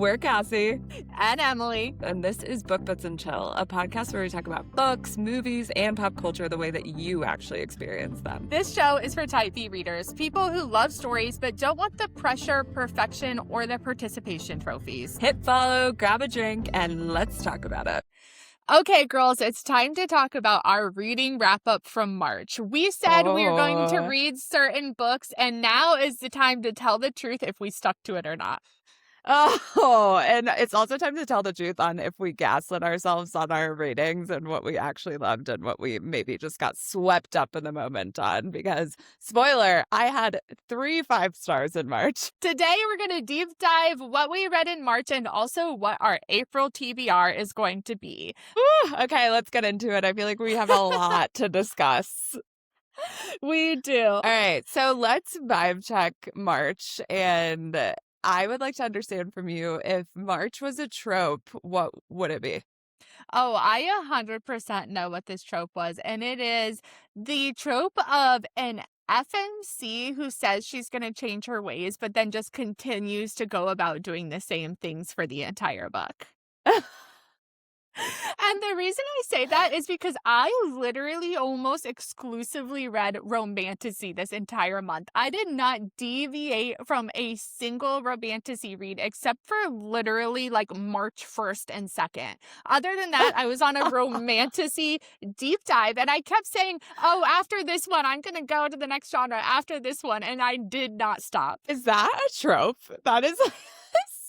We're Cassie. And Emily. And this is Book Bits and Chill, a podcast where we talk about books, movies, and pop culture the way that you actually experience them. This show is for type B readers, people who love stories but don't want the pressure, perfection, or the participation trophies. Hit follow, grab a drink, and let's talk about it. Okay, girls, it's time to talk about our reading wrap-up from March. We said we were going to read certain books, and now is the time to tell the truth if we stuck to it or not. Oh, and it's also time to tell the truth on if we gaslit ourselves on our ratings and what we actually loved and what we maybe just got swept up in the moment on. Because, spoiler, I had 3 5-stars in March. Today, we're going to deep dive what we read in March and also what our April TBR is going to be. Ooh, okay, let's get into it. I feel like we have a lot to discuss. We do. All right, so let's vibe check March, and I would like to understand from you, if March was a trope, what would it be? Oh, I 100% know what this trope was, and it is the trope of an FMC who says she's going to change her ways, but then just continues to go about doing the same things for the entire book. And the reason I say that is because I literally almost exclusively read romantasy this entire month. I did not deviate from a single romantasy read except for literally like March 1st and 2nd. Other than that, I was on a romantasy deep dive and I kept saying, oh, after this one, I'm going to go to the next genre after this one. And I did not stop. Is that a trope? That is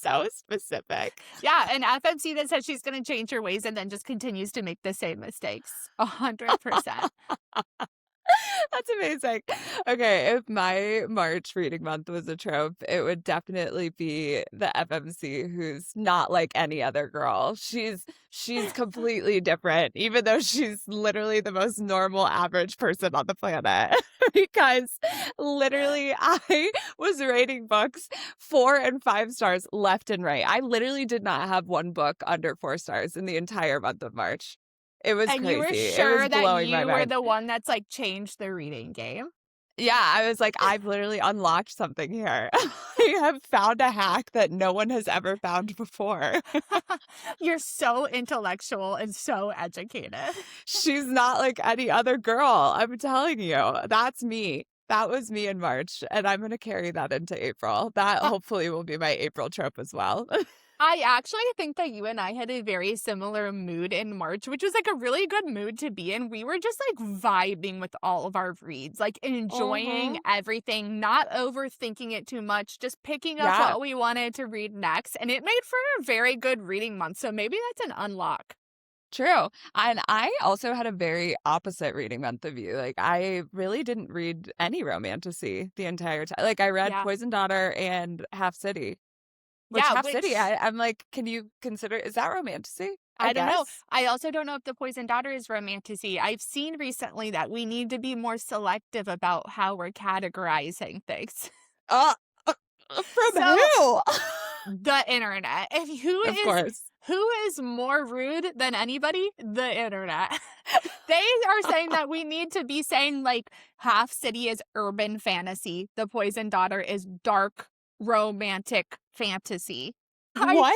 so specific. Yeah, an FMC that says she's going to change her ways and then just continues to make the same mistakes. 100%. That's amazing. Okay, if my March reading month was a trope, it would definitely be the FMC who's not like any other girl. She's completely different, even though she's literally the most normal, average person on the planet. Because literally, I was rating books 4 and 5 stars left and right. I literally did not have one book under 4 stars in the entire month of March. It was and crazy. You were sure that you were mind. the one that's like changed the reading game? Yeah, I was like, I've literally unlocked something here. I have found a hack that no one has ever found before. You're so intellectual and so educated. She's not like any other girl. I'm telling you, that's me. That was me in March, and I'm going to carry that into April. That hopefully will be my April trope as well. I actually think that you and I had a very similar mood in March, which was like a really good mood to be in. We were just like vibing with all of our reads, like enjoying everything, not overthinking it too much, just picking up what we wanted to read next. And it made for a very good reading month. So maybe that's an unlock. True. And I also had a very opposite reading month of you. Like, I really didn't read any romantasy the entire time. Like, I read Poison Daughter and Half City. City, I'm like, can you consider, is that romantasy? I don't know. I also don't know if The Poison Daughter is romantasy. I've seen recently that we need to be more selective about how we're categorizing things. From who? The internet. Who is more rude than anybody? The internet. They are saying that we need to be saying like Half City is urban fantasy. The Poison Daughter is dark romantic fantasy. What?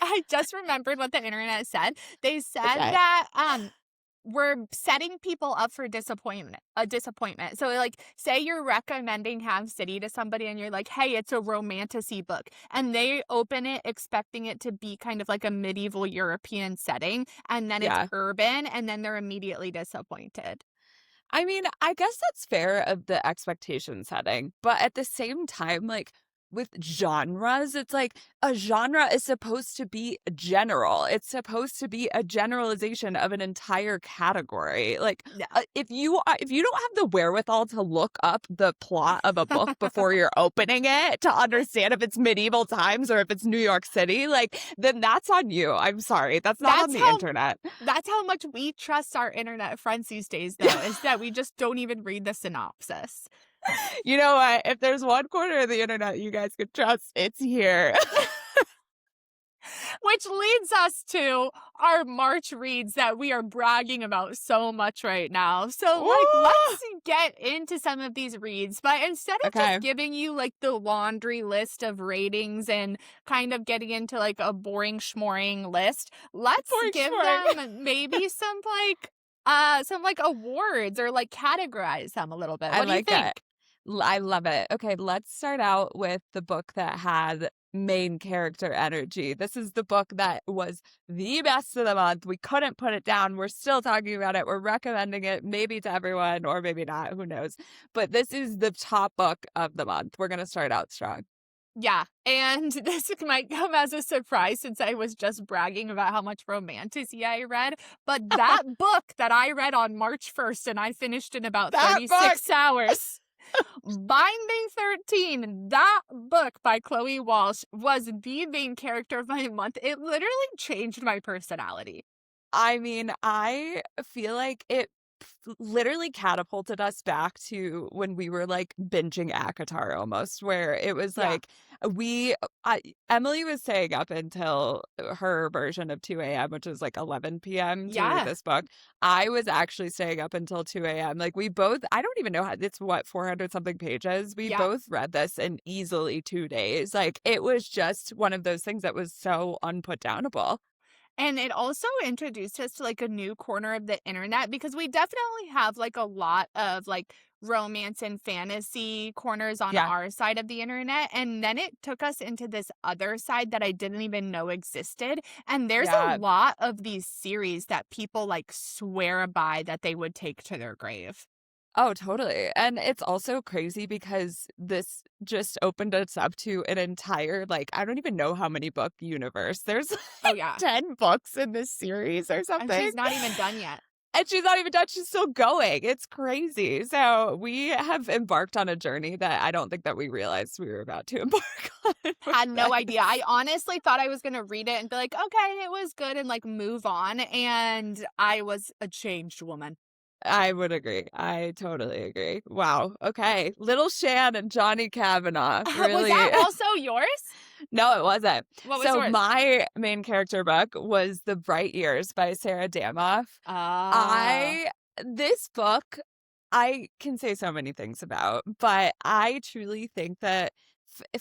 I just remembered what the internet said. They said that we're setting people up for disappointment. So like, say you're recommending Half City to somebody and you're like, hey, it's a romantasy book. And they open it expecting it to be kind of like a medieval European setting. And then it's urban and then they're immediately disappointed. I mean, I guess that's fair of the expectation setting. But at the same time, like, with genres, it's like a genre is supposed to be general. It's supposed to be a generalization of an entire category. Like, if you don't have the wherewithal to look up the plot of a book before you're opening it to understand if it's medieval times or if it's New York City, like, then that's on you. I'm sorry, that's not on the internet. That's how much we trust our internet friends these days, though, is that we just don't even read the synopsis. You know what? If there's one corner of the internet you guys could trust, it's here. Which Which leads us to our March reads that we are bragging about so much right now. So, let's get into some of these reads. But instead of Okay. just giving you, the laundry list of ratings and kind of getting into, a boring schmoring list, let's give them maybe some, awards or, categorize them a little bit. I What do you like it. think? I love it. Okay, let's start out with the book that had main character energy. This is the book that was the best of the month. We couldn't put it down. We're still talking about it. We're recommending it maybe to everyone or maybe not. Who knows? But this is the top book of the month. We're going to start out strong. Yeah, and this might come as a surprise since I was just bragging about how much romantasy I read, but that book that I read on March 1st and I finished in about 36 hours, Binding 13, that book by Chloe Walsh was the main character of my month. It literally changed my personality. I mean, I feel like it literally catapulted us back to when we were binging ACOTAR almost, where it was Yeah. Emily was staying up until her version of 2 a.m., which was 11 p.m. to read this book. I was actually staying up until 2 a.m. We both, I don't even know how, it's 400 something pages. We both read this in easily 2 days. It was just one of those things that was so unputdownable. And it also introduced us to a new corner of the internet because we definitely have a lot of romance and fantasy corners on our side of the internet. And then it took us into this other side that I didn't even know existed. And there's a lot of these series that people swear by that they would take to their grave. Oh, totally. And it's also crazy because this just opened us up to an entire, I don't even know how many book universe. There's 10 books in this series or something. And she's not even done yet. And she's not even done. She's still going. It's crazy. So we have embarked on a journey that I don't think that we realized we were about to embark on. Had no idea. I honestly thought I was going to read it and be like, okay, it was good and move on. And I was a changed woman. I would agree. I totally agree. Wow. Okay. Little Shan and Johnny Kavanaugh. Really. Was that also yours? No, it wasn't. What was yours? My main character book was The Bright Years by Sarah Damoff. This book, I can say so many things about, but I truly think that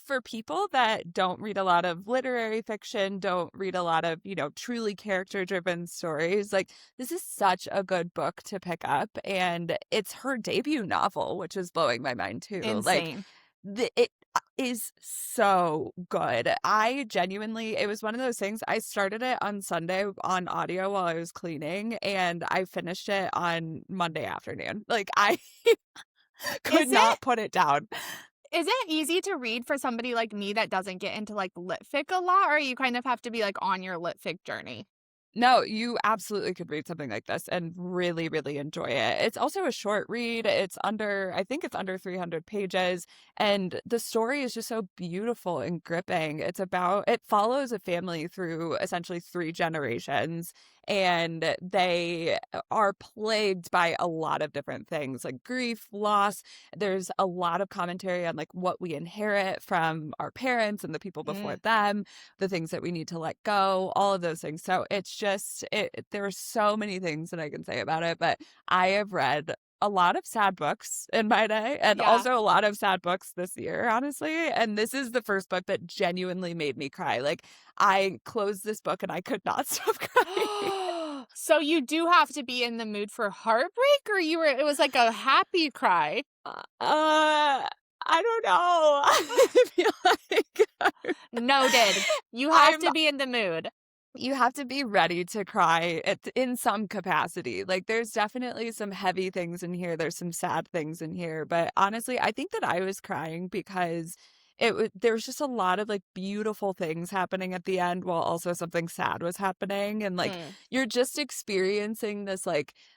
for people that don't read a lot of literary fiction, don't read a lot of, truly character-driven stories, this is such a good book to pick up. And it's her debut novel, which is blowing my mind too. Insane. It is so good. It was one of those things. I started it on Sunday on audio while I was cleaning, and I finished it on Monday afternoon. I could not put it down. Is it easy to read for somebody like me that doesn't get into lit fic a lot, or you kind of have to be on your lit fic journey? No, you absolutely could read something like this and really, really enjoy it. It's also a short read. I think it's under 300 pages. And the story is just so beautiful and gripping. It follows a family through essentially 3 generations. And they are plagued by a lot of different things like grief, loss. There's a lot of commentary on what we inherit from our parents and the people before them, the things that we need to let go, all of those things. So it's just, there are so many things that I can say about it, but I have read a lot of sad books in my day and also a lot of sad books this year, honestly. And this is the first book that genuinely made me cry. I closed this book and I could not stop crying. So you do have to be in the mood for heartbreak, or it was a happy cry? I don't know. I feel Noted. You have to be in the mood. You have to be ready to cry in some capacity. There's definitely some heavy things in here. There's some sad things in here. But honestly, I think that I was crying because there was just a lot of beautiful things happening at the end while also something sad was happening. And you're just experiencing this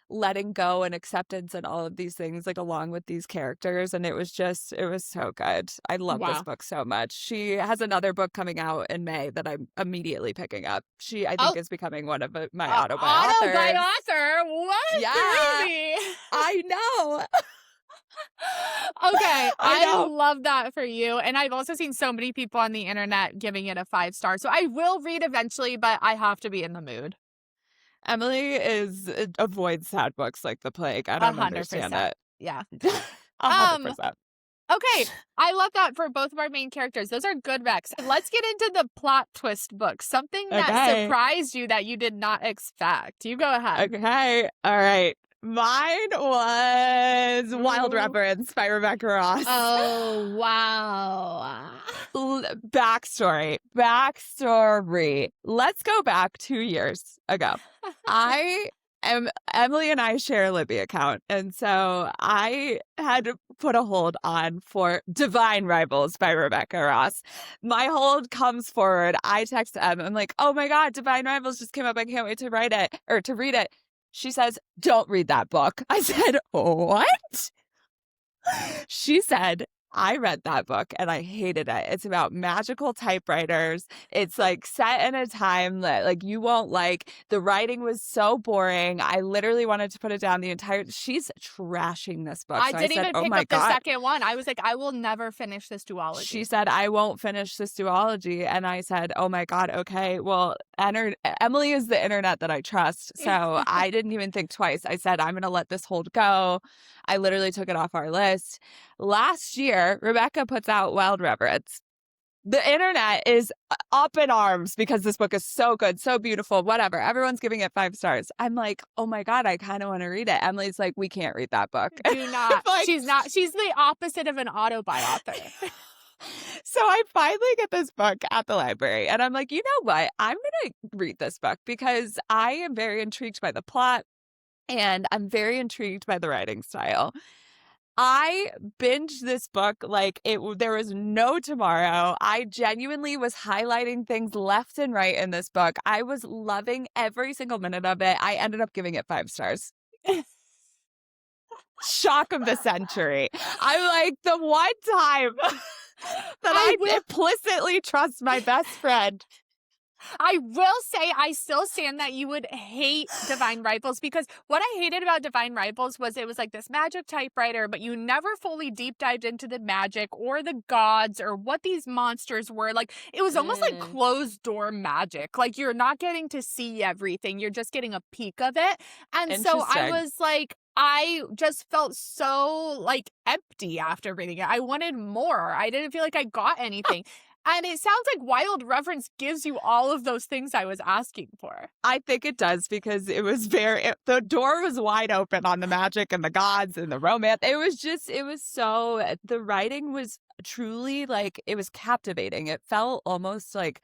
letting go and acceptance and all of these things along with these characters. And it was so good. I love this book so much. She has another book coming out in May that I'm immediately picking up. I think is becoming one of my authors. Author? What? Yeah. Crazy. I know. Okay, I I know. love that for you, and I've also seen so many people on the internet giving it a 5 star, so I will read eventually, but I have to be in the mood. Emily avoids sad books like the plague. I don't understand 100%. it. Yeah. Um, 100%. okay, I love that for both of our main characters. Those are good recs. Let's get into the plot twist book, something that Okay. surprised you that you did not expect. You go ahead. Okay. All right. Mine was Wild Ooh. Reverence by Rebecca Ross. Oh, wow. Backstory. Let's go back 2 years ago. I am Emily and I share a Libby account. And so I had to put a hold on for Divine Rivals by Rebecca Ross. My hold comes forward. I text Em. I'm like, oh my God, Divine Rivals just came up. I can't wait to write it or to read it. She says, don't read that book. I said, what? She said, I read that book and I hated it. It's about magical typewriters. It's like set in a time that like you won't like. The writing was so boring. I literally wanted to put it down the entire. She's trashing this book. I So didn't I said, even oh pick my up the God. second one. I was like, I will never finish this duology. She said, I won't finish this duology. And I said, oh my God, okay. Well, Emily is the internet that I trust. So I didn't even think twice. I said, I'm going to let this hold go. I literally took it off our list. Last year, Rebecca puts out Wild Reverence. The internet is up in arms because this book is so good, so beautiful, whatever. Everyone's giving it 5 stars. I'm like, oh my God, I kind of want to read it. Emily's like, we can't read that book. Do not. Like, She's not. She's the opposite of an autobiography. So I finally get this book at the library and I'm like, you know what? I'm going to read this book because I am very intrigued by the plot and I'm very intrigued by the writing style. I binged this book like there was no tomorrow. I genuinely was highlighting things left and right in this book. I was loving every single minute of it. I ended up giving it 5 stars. Shock of the century. I'm like, the one time that I implicitly trust my best friend. I will say I still stand that you would hate Divine Rivals because what I hated about Divine Rivals was it was like this magic typewriter, but you never fully deep dived into the magic or the gods or what these monsters were. Like it was almost like closed door magic. Like you're not getting to see everything. You're just getting a peek of it. And so I was like, I just felt so like empty after reading it. I wanted more. I didn't feel like I got anything. And it sounds like Wild Reverence gives you all of those things I was asking for. I think it does because it was the door was wide open on the magic and the gods and the romance. It was so, the writing was truly like, it was captivating. It felt almost like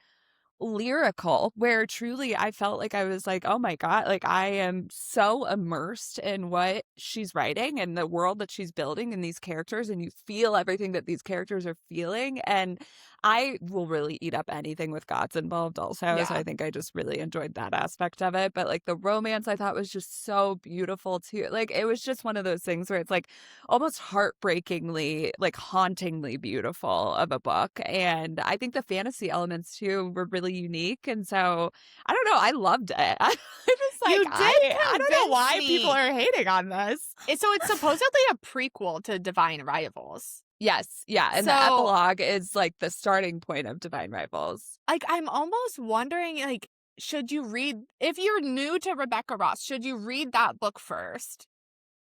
lyrical where truly I felt like I was like, oh my God, like I am so immersed in what she's writing and the world that she's building and these characters, and you feel everything that these characters are feeling. And I will really eat up anything with gods involved also. Yeah. So I think I just really enjoyed that aspect of it. But like the romance I thought was just so beautiful too. Like it was just one of those things where it's like almost heartbreakingly, like hauntingly beautiful of a book. And I think the fantasy elements too were really unique. And so I don't know, I loved it. I just like, I don't know why people are hating on this. So it's supposedly a prequel to Divine Rivals. Yes. Yeah. And the epilogue is like the starting point of Divine Rivals. Like, I'm almost wondering, like, should you read, if you're new to Rebecca Ross, should you read that book first?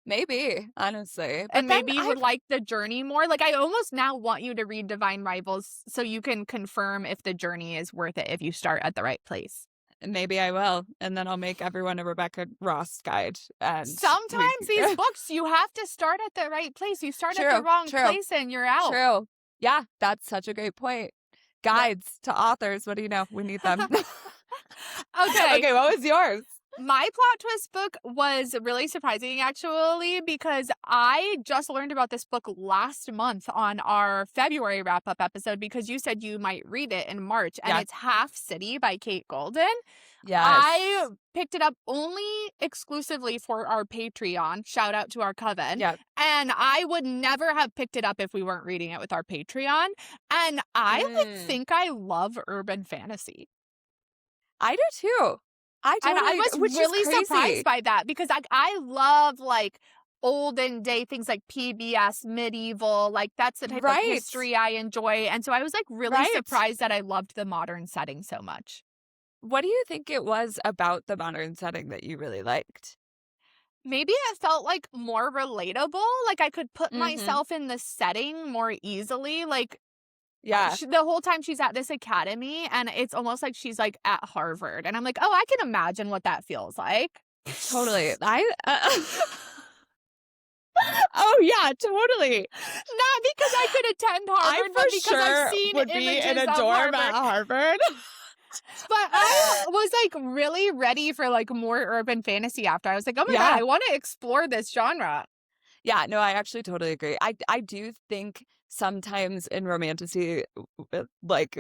Maybe, honestly. But and maybe you would like the journey more. Like, I almost now want you to read Divine Rivals so you can confirm if the journey is worth it if you start at the right place. Maybe I will. And then I'll make everyone a Rebecca Ross guide. And sometimes these books, you have to start at the right place. You start at the wrong place and you're out. True. Yeah, that's such a great point. Guides to authors. What do you know? We need them. Okay, what was yours? My plot twist book was really surprising, actually, because I just learned about this book last month on our February wrap-up episode because you said you might read it in March, and it's Half City by Kate Golden. Yes. I picked it up only exclusively for our Patreon. Shout out to our coven. Yep. And I would never have picked it up if we weren't reading it with our Patreon. And I think I love urban fantasy. I do too. I was really surprised by that because I love like olden day things like PBS, medieval, like that's the type of Right. history I enjoy. And so I was like really Right. surprised that I loved the modern setting so much. What do you think it was about the modern setting that you really liked? Maybe it felt like more relatable. Like I could put Mhm. myself in the setting more easily. Like Yeah, the whole time she's at this academy, and it's almost like she's like at Harvard. And I'm like, oh, I can imagine what that feels like. totally. Oh, yeah, totally. Not because I could attend I Harvard, for but because I've sure seen would be in images a of dorm at Harvard. Harvard. But I was like really ready for like more urban fantasy after. I was like, oh my God, Yeah. I want to explore this genre. Yeah, no, I actually totally agree. I do think sometimes in romantasy, like,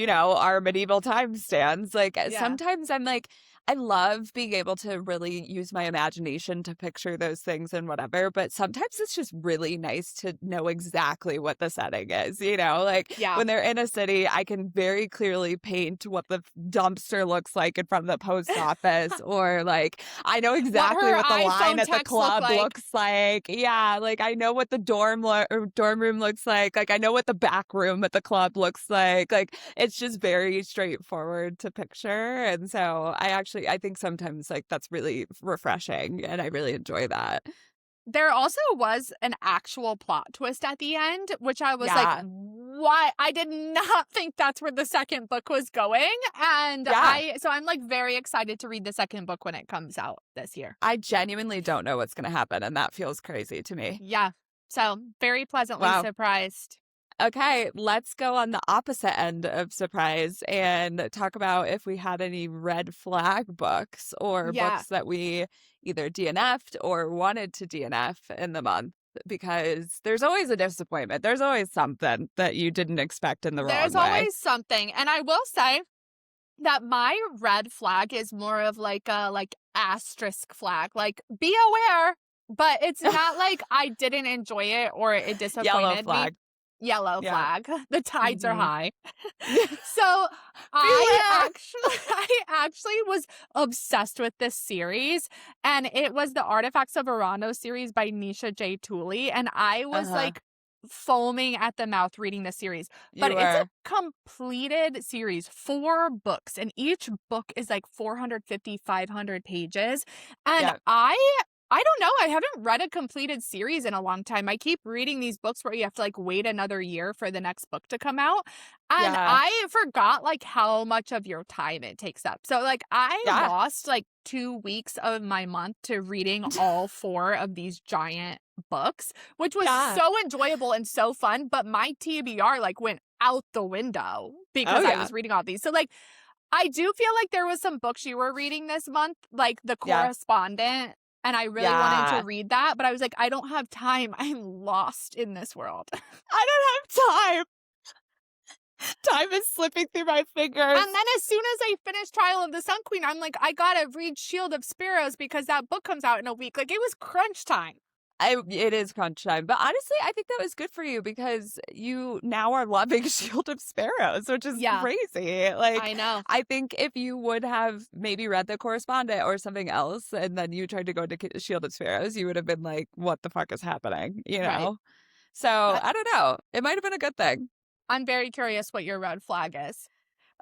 our medieval time stands, like, Yeah. sometimes I'm like, I love being able to really use my imagination to picture those things and whatever, but sometimes it's just really nice to know exactly what the setting is, like Yeah. when they're in a city, I can very clearly paint what the dumpster looks like in front of the post office, or like I know What exactly her what the line iPhone at the text look club like. looks like. Yeah, like I know what the dorm room looks like. Like I know what the back room at the club looks like. Like it's just very straightforward to picture. And so I think sometimes like that's really refreshing and I really enjoy that. There also was an actual plot twist at the end, which I was like, Yeah. why? I did not think that's where the second book was going. And Yeah. so I'm like very excited to read the second book when it comes out this year. I genuinely don't know what's going to happen and that feels crazy to me. Yeah. So very pleasantly Wow. surprised. Okay, let's go on the opposite end of surprise and talk about if we had any red flag books or Yeah. books that we either DNF'd or wanted to DNF in the month. Because there's always a disappointment. There's always something that you didn't expect in the wrong There's way. always something. And I will say that my red flag is more of like a asterisk flag. Like be aware, but it's not like I didn't enjoy it or it Yellow disappointed me. flag. Yellow Yeah. flag. The tides are Hmm. high. So Beware. I actually was obsessed with this series, and it was the Artefacts of Ouranos series by Nisha J. Tooley, and I was Uh-huh. like foaming at the mouth reading this series. But You it's a were. completed series, 4 books, and each book is like 450, 500 pages. And Yeah. I don't know. I haven't read a completed series in a long time. I keep reading these books where you have to like wait another year for the next book to come out. And Yeah. I forgot like how much of your time it takes up. So like I Yeah. lost like 2 weeks of my month to reading all 4 of these giant books, which was Yeah. so enjoyable and so fun. But my TBR like went out the window because Oh, I yeah. was reading all these. So like I do feel like there was some books you were reading this month, like The Yeah. Correspondent, and I really wanted to Yeah. read that, but I was like, I don't have time. I'm lost in this world. I don't have time. Time is slipping through my fingers. And then as soon as I finished Trial of the Sun Queen, I'm like, I gotta read Shield of Sparrows because that book comes out in a week. Like it was crunch time. It is crunch time, but honestly, I think that was good for you because you now are loving Shield of Sparrows, which is Yeah, crazy. Like, I know. I think if you would have maybe read The Correspondent or something else, and then you tried to go to Shield of Sparrows, you would have been like, "What the fuck is happening?" Right. So I- I don't know. It might have been a good thing. I'm very curious what your red flag is.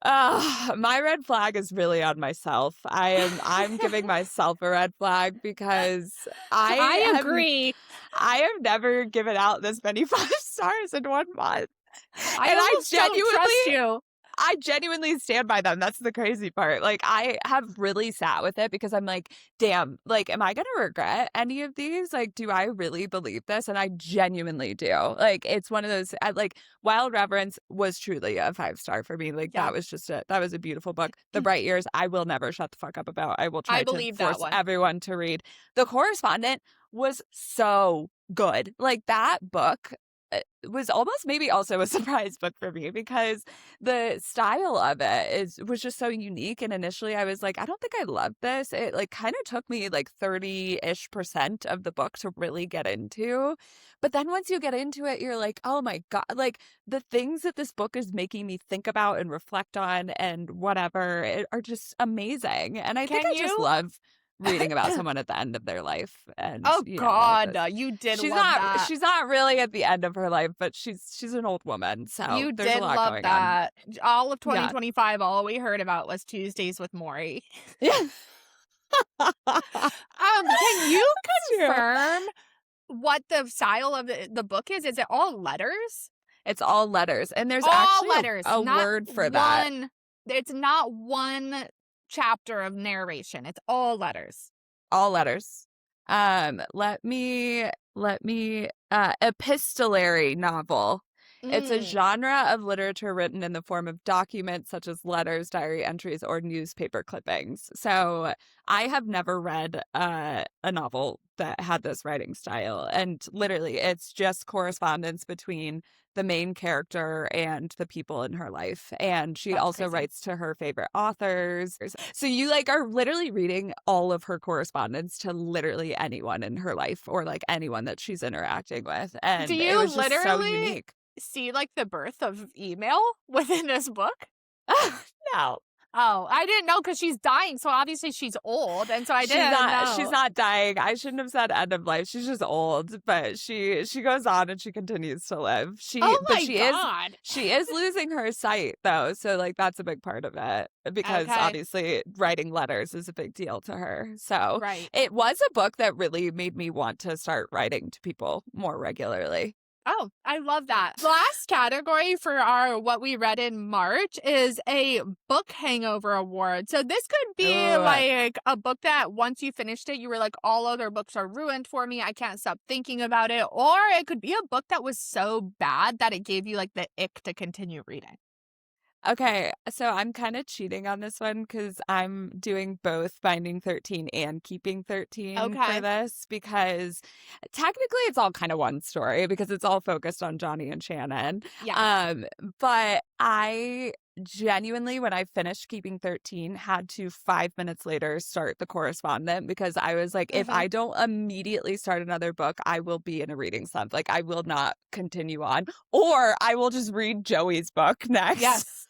My red flag is really on myself. I'm giving myself a red flag because I I have agree. I have never given out this many 5 stars in 1 month. I And almost don't trust you. I genuinely stand by them. That's the crazy part. Like, I have really sat with it because I'm like, damn, like, am I going to regret any of these? Like, do I really believe this? And I genuinely do. Like, it's one of those, like, Wild Reverence was truly a 5 star for me. Like, Yeah. that was a beautiful book. The Bright Years, I will never shut the fuck up about. I will try I to believe that force one. everyone to read. The Correspondent was so good. Like, that book was almost maybe also a surprise book for me because the style of it was just so unique. And initially I was like, I don't think I love this. It like kind of took me like 30-ish% of the book to really get into. But then once you get into it, you're like, oh my God, like the things that this book is making me think about and reflect on and whatever are just amazing. And I think Can I just you love reading about someone at the end of their life, and Oh all of God, this. you did love that. She's not really at the end of her life, but she's an old woman, so You there's a did lot love going on. that. All of Yeah. 2025, all we heard about was Tuesdays with Maury. Yeah. Can you That's true. confirm what the style of the book is? Is it all letters? It's all letters, and there's All actually letters, a not word for that. one. It's not one chapter of narration. It's all letters. All letters. Epistolary novel. It's a Mm. genre of literature written in the form of documents such as letters, diary entries, or newspaper clippings. So I have never read a novel that had this writing style. And literally, it's just correspondence between the main character and the people in her life. And she That's also crazy. writes to her favorite authors. So you like are literally reading all of her correspondence to literally anyone in her life, or like anyone that she's interacting with. And Do it you was just so literally unique. see like the birth of email within this book? No. Oh, I didn't know because she's dying, so obviously she's old, and so I didn't know. She's not dying. I shouldn't have said end of life. She's just old, but she goes on and she continues to live. Oh my God. She is losing her sight though, so like that's a big part of it, because Okay. obviously writing letters is a big deal to her. So Right. it was a book that really made me want to start writing to people more regularly. Oh, I love that. Last category for our what we read in March is a book hangover award. So this could be Ooh. like a book that once you finished it, you were like, all other books are ruined for me. I can't stop thinking about it. Or it could be a book that was so bad that it gave you like the ick to continue reading. Okay, so I'm kind of cheating on this one because I'm doing both Binding 13 and Keeping 13 Okay. for this, because technically it's all kind of one story because it's all focused on Johnny and Shannon. Yeah. But I genuinely, when I finished Keeping 13, had to 5 minutes later start The Correspondent, because I was like, if I don't immediately start another book, I will be in a reading slump. Like, I will not continue on, or I will just read Joey's book next. Yes.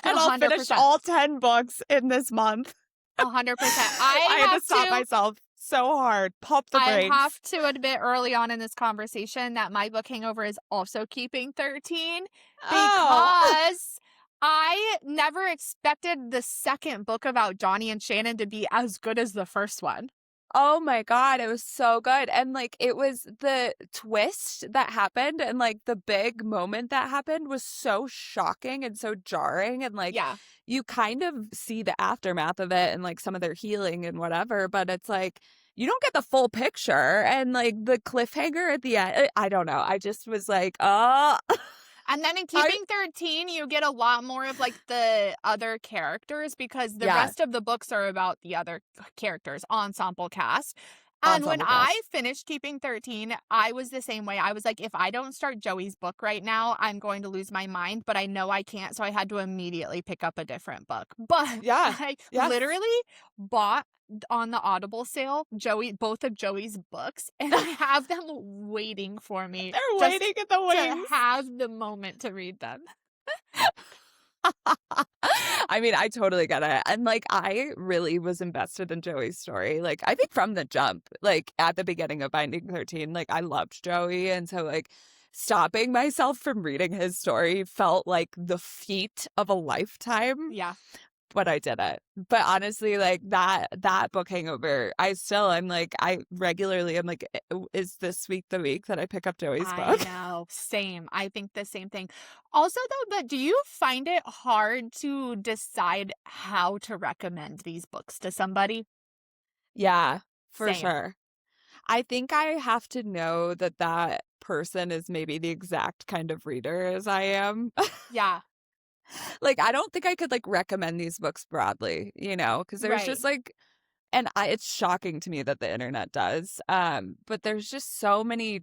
And I'll finish 100%. all 10 books in this month. 100%. I had to stop myself so hard. Pump the I brakes. have to admit early on in this conversation that my book hangover is also Keeping 13, because I never expected the second book about Johnny and Shannon to be as good as the first one. Oh my God, it was so good. And like, it was the twist that happened, and like the big moment that happened was so shocking and so jarring. And like, Yeah. you kind of see the aftermath of it and like some of their healing and whatever, but it's like, you don't get the full picture. And like the cliffhanger at the end, I don't know. I just was like, oh. And then in Keeping 13, you get a lot more of like the other characters, because the rest of the books are about the other characters, ensemble cast. And when I finished Keeping 13, I was the same way. I was like, if I don't start Joey's book right now, I'm going to lose my mind, but I know I can't. So I had to immediately pick up a different book. But I literally bought on the Audible sale both of Joey's books, and I have them waiting for me. They're waiting in the wings to have the moment to read them. I mean, I totally get it. And like, I really was invested in Joey's story. Like, I think from the jump, like at the beginning of Binding 13, like I loved Joey. And so like stopping myself from reading his story felt like the feat of a lifetime. Yeah. But I did it. But honestly, like that book hangover, I'm like, I regularly am like, is this week the week that I pick up Joey's book? I know. Same. I think the same thing. Also, though, but do you find it hard to decide how to recommend these books to somebody? Yeah, for Same. sure. I think I have to know that that person is maybe the exact kind of reader as I am. Yeah. Like, I don't think I could like recommend these books broadly, because there's just like, and it's shocking to me that the internet does. But there's just so many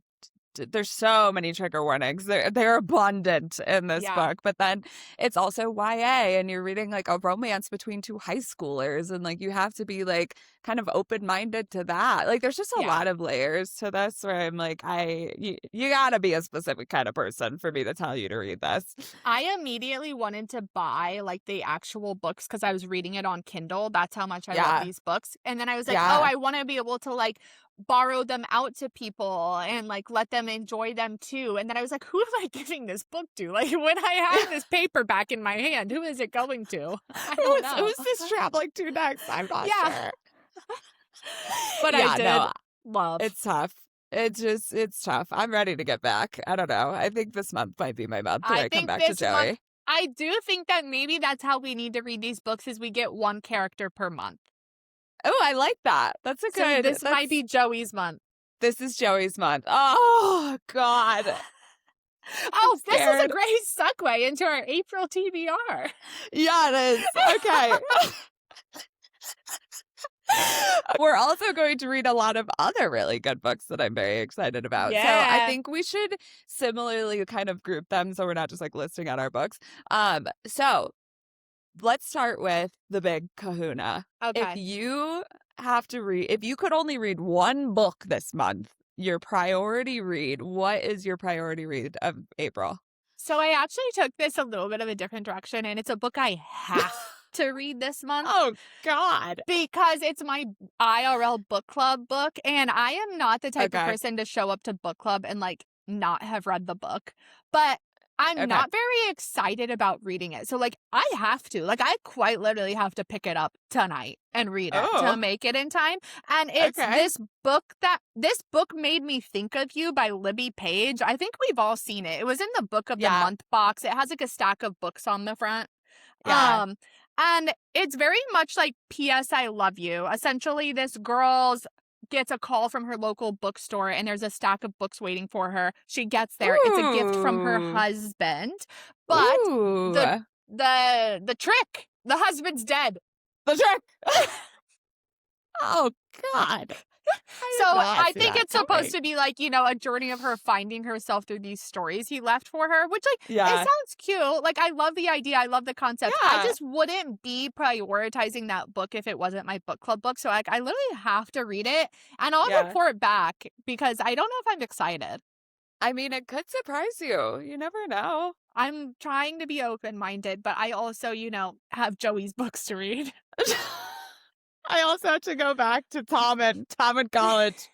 there's so many trigger warnings. They're abundant in this book. But then it's also YA, and you're reading like a romance between two high schoolers, and like you have to be like kind of open-minded to that. Like there's just a lot of layers to this where I'm like, you gotta be a specific kind of person for me to tell you to read this. I immediately wanted to buy like the actual books because I was reading it on Kindle. That's how much I love these books. And then I was like, oh, I want to be able to like borrow them out to people and like let them enjoy them too. And then I was like, who am I giving this book to? Like when I have this paperback in my hand, who is it going to? I don't know. Who's this traveling to next? I'm not sure. But I did love. It's tough. It's tough. I'm ready to get back. I don't know. I think this month might be my month where I come back to Joey. I do think that maybe that's how we need to read these books is we get one character per month. Oh, I like that. That's a good. This might be Joey's month. This is Joey's month. Oh, God. Oh, this is a great segue into our April TBR. Yeah, it is. Okay. We're also going to read a lot of other really good books that I'm very excited about. So I think we should similarly kind of group them so we're not just like listing out our books. So let's start with the big kahuna. Okay. If you could only read one book this month, your priority read, what is your priority read of April? So I actually took this a little bit of a different direction, and it's a book I have to read this month. Oh, God. Because it's my IRL book club book, and I am not the type of person to show up to book club and like not have read the book. But I'm not very excited about reading it. So like I have to. Like I quite literally have to pick it up tonight and read it to make it in time. And it's this book made me think of you by Libby Page. I think we've all seen it. It was in the book of the month box. It has like a stack of books on the front. And it's very much like P.S. I Love You. Essentially, this girl gets a call from her local bookstore and there's a stack of books waiting for her. She gets there. Ooh. It's a gift from her husband. But the trick, the husband's dead. The trick. Oh, God. I think it's supposed to be like, you know, a journey of her finding herself through these stories he left for her, which like, it sounds cute. Like, I love the idea. I love the concept. I just wouldn't be prioritizing that book if it wasn't my book club book. So like, I literally have to read it and I'll report back because I don't know if I'm excited. I mean, it could surprise you. You never know. I'm trying to be open-minded, but I also, you know, have Joey's books to read. I also have to go back to Tom and college.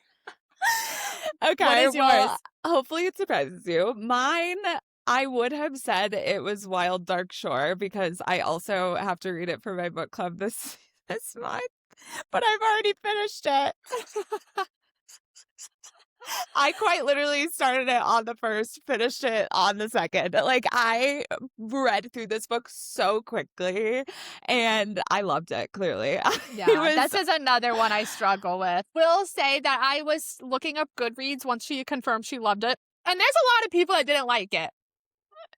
Okay, what is yours? Hopefully it surprises you. Mine, I would have said it was Wild Dark Shore because I also have to read it for my book club this month, but I've already finished it. I quite literally started it on the first, finished it on the second. Like, I read through this book so quickly, and I loved it, clearly. Yeah, this is another one I struggle with. Will say that I was looking up Goodreads once she confirmed she loved it, and there's a lot of people that didn't like it.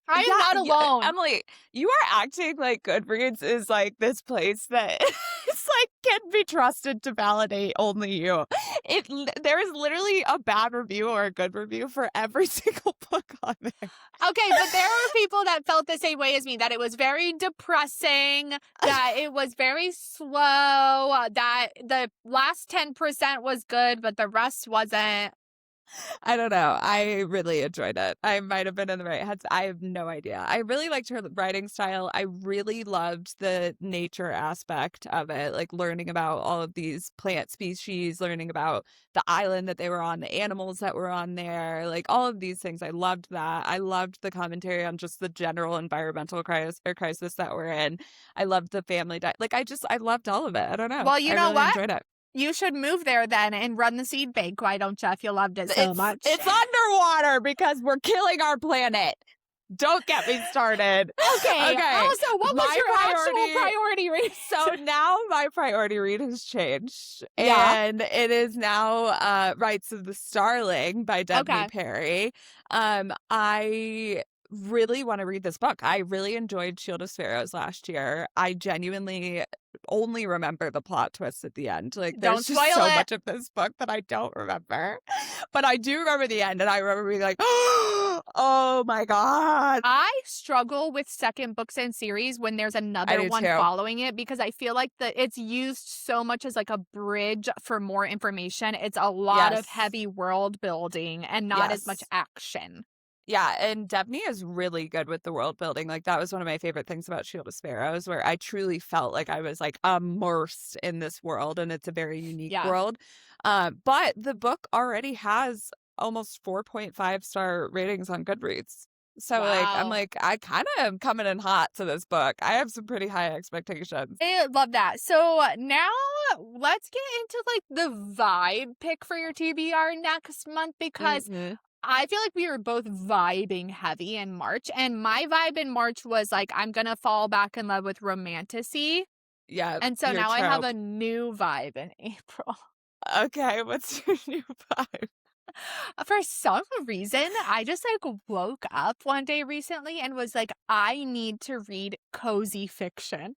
I am not alone. Emily, you are acting like Goodreads is like this place that it's like can be trusted to validate only you. There is literally a bad review or a good review for every single book on there. Okay, but there are people that felt the same way as me, that it was very depressing, that it was very slow, that the last 10% was good, but the rest wasn't. I don't know. I really enjoyed it. I might have been in the right heads. I have no idea. I really liked her writing style. I really loved the nature aspect of it, like learning about all of these plant species, learning about the island that they were on, the animals that were on there, like all of these things. I loved that. I loved the commentary on just the general environmental crisis that we're in. I loved the family. I loved all of it. I don't know. Well, you know what? Enjoyed it. You should move there then and run the seed bank. Why don't you, if you loved it so much? It's underwater because we're killing our planet. Don't get me started. Okay. Also, what was your actual priority read? So now my priority read has changed. And it is now Rites of the Starling by Debney Perry. I really want to read this book. I really enjoyed Shield of Sparrows last year. I genuinely only remember the plot twist at the end. Like, Don't there's just spoil so it. much of this book that I don't remember. But I do remember the end, and I remember being like, oh my God. I struggle with second books and series when there's I another do one too. following it, because I feel like it's used so much as like a bridge for more information. It's a lot of Yes. heavy world building and not as much Yes. action. Yeah, and Devney is really good with the world building. Like, that was one of my favorite things about Shield of Sparrows, where I truly felt like I was like immersed in this world, and it's a very unique Yeah. world. But the book already has almost 4.5-star ratings on Goodreads. So like, I'm Wow. like, I kind of am coming in hot to this book. I have some pretty high expectations. I love that. So now let's get into like the vibe pick for your TBR next month, because Hmm. I feel like we were both vibing heavy in March, and my vibe in March was like, I'm gonna fall back in love with romantasy. Yeah, And so your now I have trope. a new vibe in April. Okay, what's your new vibe? For some reason, I just like woke up one day recently and was like, I need to read cozy fiction.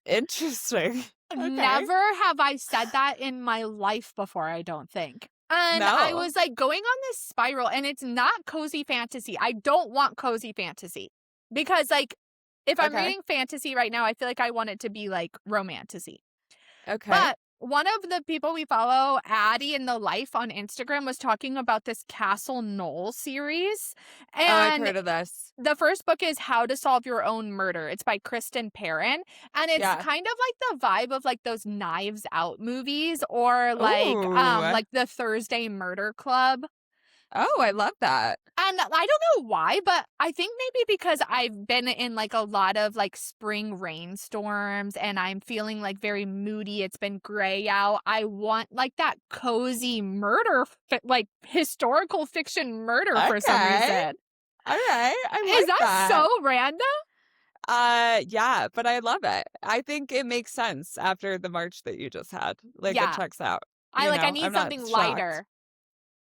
Interesting. Okay. Never have I said that in my life before, I don't think. And I No. was like going on this spiral, and it's not cozy fantasy. I don't want cozy fantasy, because like if I'm Okay. reading fantasy right now, I feel like I want it to be like romantasy. Okay. But one of the people we follow, Addie in the Life on Instagram, was talking about this Castle Knoll series. Oh, I've And heard of this. the first book is How to Solve Your Own Murder. It's by Kristen Perrin. And it's Yeah. kind of like the vibe of like those Knives Out movies, or Ooh. like the Thursday Murder Club. Oh, I love that. And I don't know why, but I think maybe because I've been in like a lot of like spring rainstorms and I'm feeling like very moody. It's been gray out. I want like that cozy murder, like historical fiction murder for some Okay. reason. All right. I Is like that that. so random? Yeah, but I love it. I think it makes sense after the March that you just had. Like, it Yeah. checks out. I I'm need not something shocked. lighter.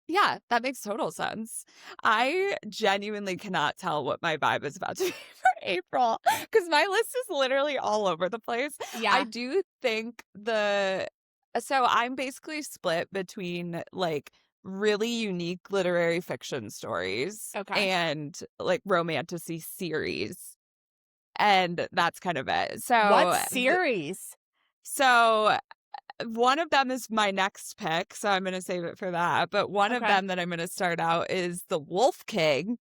Yeah, that makes total sense. I genuinely cannot tell what my vibe is about to be for April, because my list is literally all over the place. I Yeah. do think so I'm basically split between like really unique literary fiction stories Okay. and like romantasy series. And that's kind of it. What series? So one of them is my next pick, so I'm going to save it for that. But one of Okay. them that I'm going to start out is The Wolf King.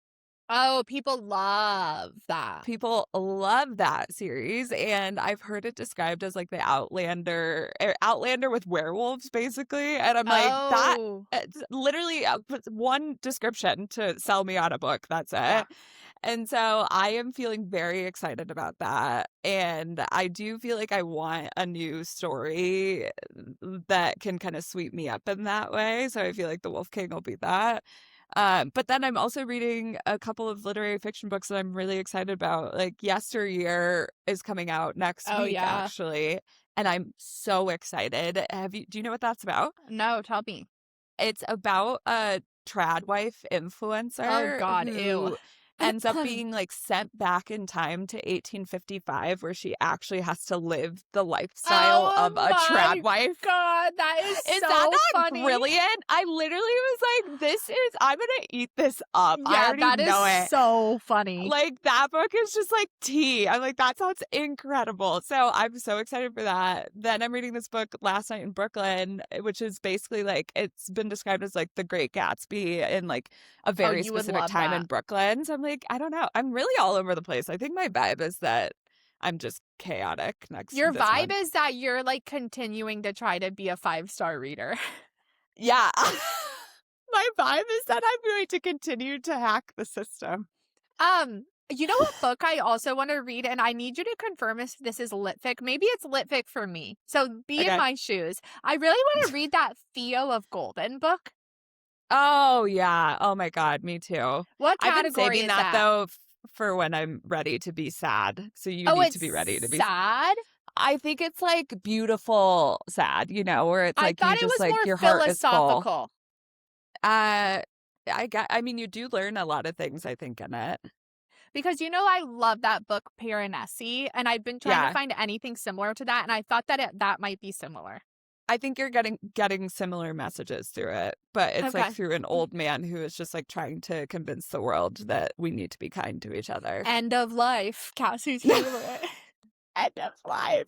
Oh, people love that. People love that series, and I've heard it described as like the Outlander with werewolves, basically. And I'm like, that Oh, it's literally one description to sell me on a book. That's yeah. it. And so I am feeling very excited about that. And I do feel like I want a new story that can kind of sweep me up in that way. So I feel like The Wolf King will be that. But then I'm also reading a couple of literary fiction books that I'm really excited about. Like Yesteryear is coming out next Oh, week, yeah. actually. And I'm so excited. Do you know what that's about? No, tell me. It's about a trad wife Oh influencer God, ew. who ends up being like sent back in time to 1855, where she actually has to live the lifestyle Oh of a my trad wife. God, that is Is so that not funny. brilliant? I literally was like, I'm gonna eat this up. I Yeah, already that is know it. so funny. Like, that book is just like tea. I'm like, that sounds incredible. So I'm so excited for that. Then I'm reading this book, Last Night in Brooklyn, which is basically like, it's been described as like the Great Gatsby in like a Oh, very you would specific love time in that. Brooklyn. So I'm like, I don't know. I'm really all over the place. I think my vibe is that I'm just chaotic Your this vibe month. is that you're like continuing to try to be a 5-star reader. Yeah. My vibe is that I'm going to continue to hack the system. You know what book I also want to read, and I need you to confirm if this is litfic. Maybe it's litfic for me. So be in Okay. my shoes. I really want to read that Theo of Golden book. Oh, yeah. Oh, my God. Me too. What I've been category saving is that, that? though, for when I'm ready to be sad. So you Oh, need to it's be ready to be. sad? I think it's like beautiful sad, where it's I like you thought it just was like more your heart is full. philosophical. I mean, you do learn a lot of things, I think, in it. Because I love that book Piranesi, and I've been trying to Yeah. find anything similar to that, and I thought that that might be similar. I think you're getting similar messages through it, but it's like Okay. through an old man who is just like trying to convince the world that we need to be kind to each other. End of life, Cassie's favorite. End of life.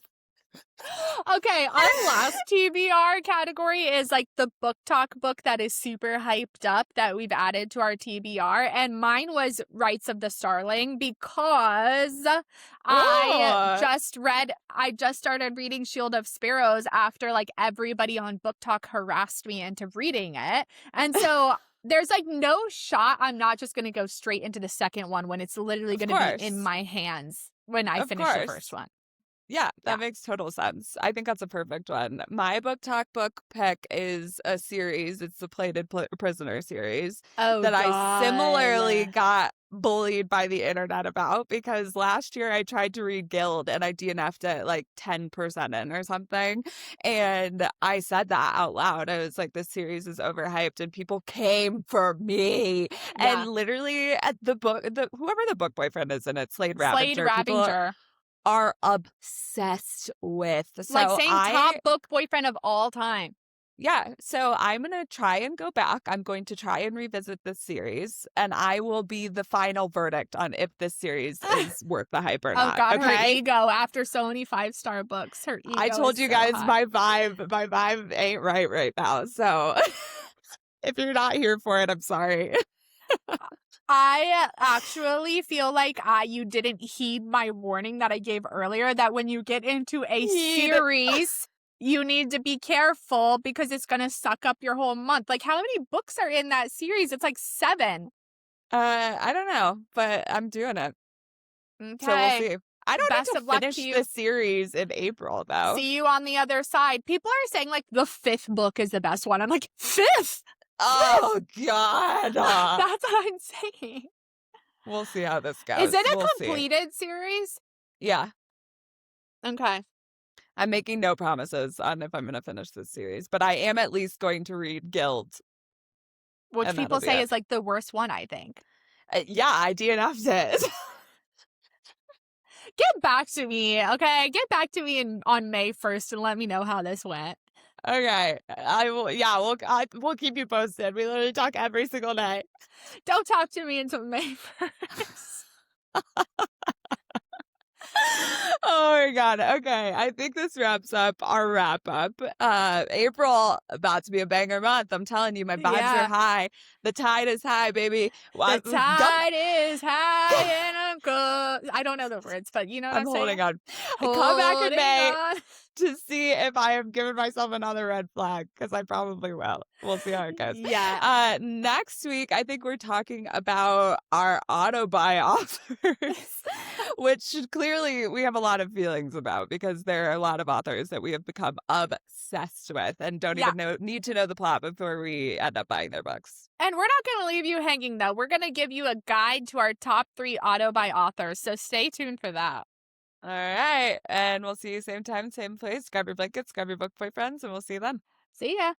Okay, our last TBR category is like the BookTok book that is super hyped up that we've added to our TBR, and mine was Rites of the Starling because I just started reading Shield of Sparrows after like everybody on BookTok harassed me into reading it, and so there's like no shot I'm not just going to go straight into the second one when it's literally going to be in my hands when I finish the first one. Yeah, that makes total sense. I think that's a perfect one. My BookTok book pick is a series. It's the Plated Prisoner series that I similarly got bullied by the internet about because last year I tried to read Guild and I DNF'd it like 10% in or something. And I said that out loud. I was like, this series is overhyped, and people came for me. Yeah. And literally at whoever the book boyfriend is in it, Slade Ravinger. Are obsessed with. So like saying top book boyfriend of all time. Yeah. So I'm going to try and go back. I'm going to try and revisit this series, and I will be the final verdict on if this series is worth the hype or not. Oh God, okay? Her ego after so many 5-star books. Her ego I told you guys high. my vibe ain't right now. So if you're not here for it, I'm sorry. I actually feel like you didn't heed my warning that I gave earlier that when you get into a series, you need to be careful because it's going to suck up your whole month. Like, how many books are in that series? It's like 7. I don't know, but I'm doing it. Okay. So we'll see. I don't Best need of to luck finish to you. the series in April, though. See you on the other side. People are saying, like, the 5th book is the best one. I'm like, 5th? Oh, God. That's what I'm saying. We'll see how this goes. Is it a completed series? Yeah. Okay. I'm making no promises on if I'm going to finish this series, but I am at least going to read Guild. Which people say is like the worst one, I think. Yeah, I DNF'd it. Get back to me, okay? Get back to me on May 1st and let me know how this went. Okay, I will. Yeah, we'll keep you posted. We literally talk every single night. Don't talk to me until May 1st. Oh my God. Okay. I think this wraps up our wrap up. April, about to be a banger month. I'm telling you, my vibes are high. The tide is high, baby. The tide is high and I'm good. I don't know the words, but you know what I'm saying? Holding on. Come back in May to see if I have given myself another red flag, because I probably will. We'll see how it goes. Yeah. Next week, I think we're talking about our auto-buy authors, which clearly we have a lot of feelings about because there are a lot of authors that we have become obsessed with and don't even need to know the plot before we end up buying their books. And we're not going to leave you hanging, though. We're going to give you a guide to our top 3 auto-buy authors, so stay tuned for that. All right. And we'll see you same time, same place. Grab your blankets, grab your book boyfriends, and we'll see you then. See ya.